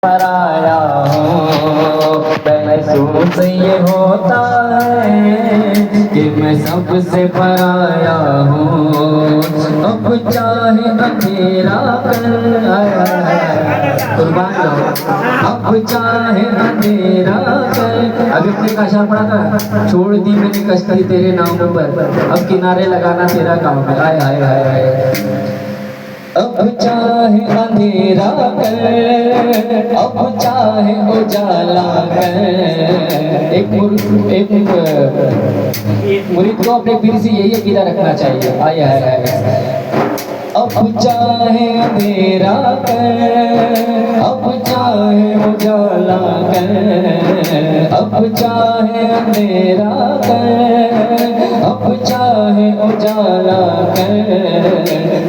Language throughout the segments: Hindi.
पराया हूँ, महसूस ये होता है कि मैं सबसे पराया हूँ। अब चाहे अंधेरा कर आया है, कुर्बान जाओ। अब चाहे अंधेरा कर, अभी अपने का अशार पढ़ा था, छोड़ दी मैंने कश्ती तेरे नाम पर, अब किनारे लगाना तेरा काम है। आए हाय हाय हाय। अब चाहे अंधेरा कर, अब चाहे उजाला कर। एक मुरीद को अपने पीर से यही अकीदा रखना चाहिए। आया है। अब चाहे अंधेरा कर, अब चाहे उजाला कर। अब चाहे अंधेरा कर, अब चाहे उजाला कर।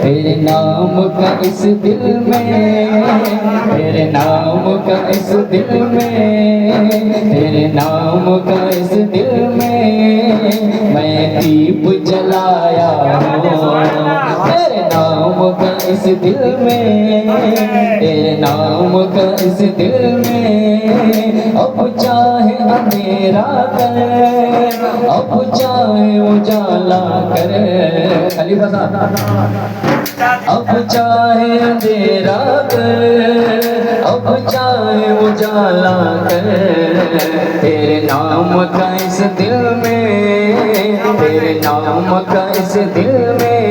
तेरे नाम का इस दिल में, तेरे नाम का इस दिल में, तेरे नाम का इस दिल में मैं दीप जलाया हूँ। तेरे नाम का इस दिल में, तेरे नाम का इस दिल में। अब चाहे अंधेरा कर, अब चाहे उजाला कर। खाली बसा। अब चाहे अंधेरा कर, अब चाहे उजाला कर। तेरे नाम का इस दिल में, तेरे नाम का इस दिल में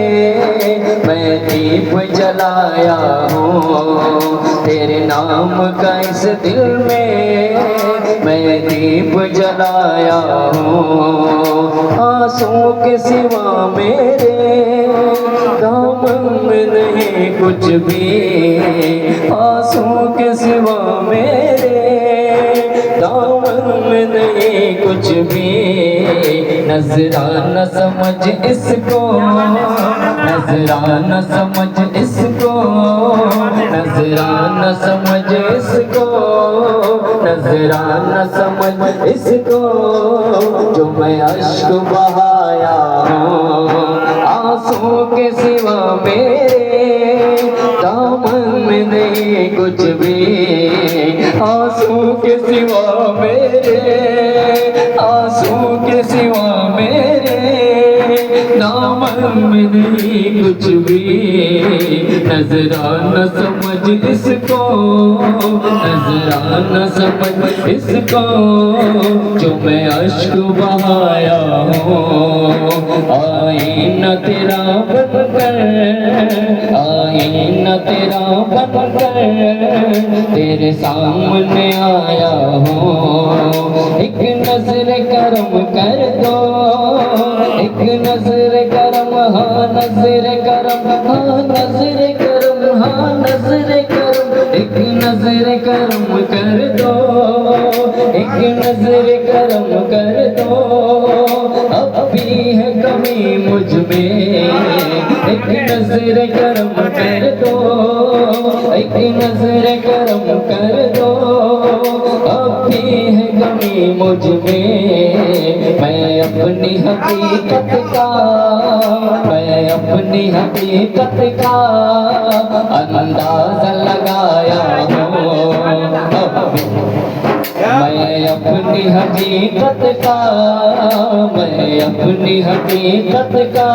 मैं दीप जलाया हूँ। तेरे नाम का इस दिल में मैं दीप जलाया हूँ। आंसुओं के सिवा मेरे दामन में नहीं कुछ भी, आंसुओं के सिवा मेरे दामन में नहीं कुछ भी। नजराना समझ इसको, नजराना समझ इसको, नजराना समझ इसको, नजराना समझ इसको। जो मैं अश्क बहाया हूँ, आंसू के सिवा मेरे दामन में नहीं कुछ भी। आंसू के सिवा मेरे, आंसू के सिवा मेरे दामन में नहीं कुछ भी। नजराना समझ इसको, नजराना समझ इसको। जो मैं अश्क बहाया हूँ, आईना तेरा बनकर, आईना तेरा बनकर तेरे सामने आया हूँ। एक नजर करम कर दो, एक नजर करम, हाँ नजर करम, हाँ नजर करम, हाँ नजर करम। एक नजर करम कर दो, एक नजर करम कर दो। अब भी है कमी मुझ में, एक नजर करम कर दो, एक नजर करम कर दो। अब भी है कमी मुझ में, मैं अपनी हकीकत का, मैं अपनी हकीकत का अंदाजा लगाया हूँ। मैं अपनी हकीकत का, मैं अपनी हकीकत का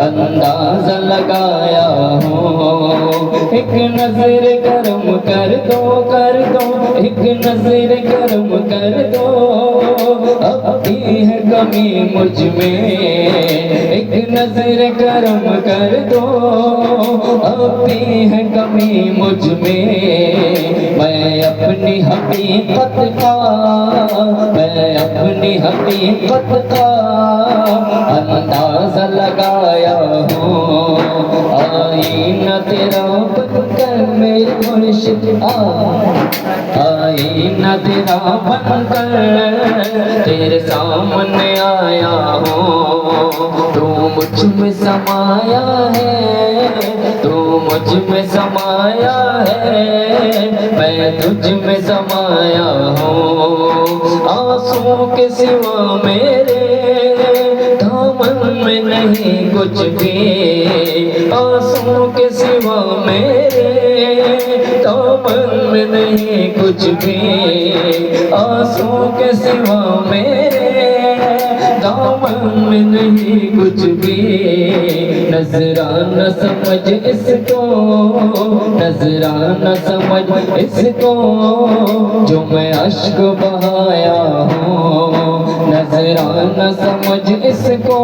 अंदाजा लगाया हूँ। एक नजर करम कर दो, कर दो, एक नजर करम कर दो। अब भी है कमी मुझ में, एक नजर करम कर दो। अब भी है कमी मुझ में, मैं अपनी हकीकत का, मैं अपनी हकीकत का अंदाजा लगाया हूँ। आईना तेरा बनकर मेरे मुर्शिद, आईना तेरा बनकर तेरे सामने आया हूँ। तू मुझ में समाया है, तू मुझ में समाया है, मैं तुझ में समाया हूँ। आंसू के सिवा मेरे दामन में नहीं कुछ भी, आंसू के सिवा मेरे दामन में नहीं कुछ भी, आंसू के सिवा मेरे दामन में नहीं कुछ भी। नजराना समझ इसको, नजराना समझ इसको, जो मैं अश्क बहाया हूँ। नजराना समझ इसको,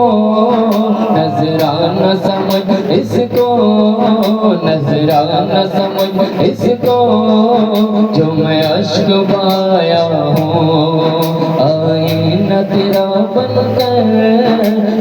नजराना समझ इसको, नजराना समझ इसको, जो मैं अश्क बहाया हूँ। आईना तेरा बनकर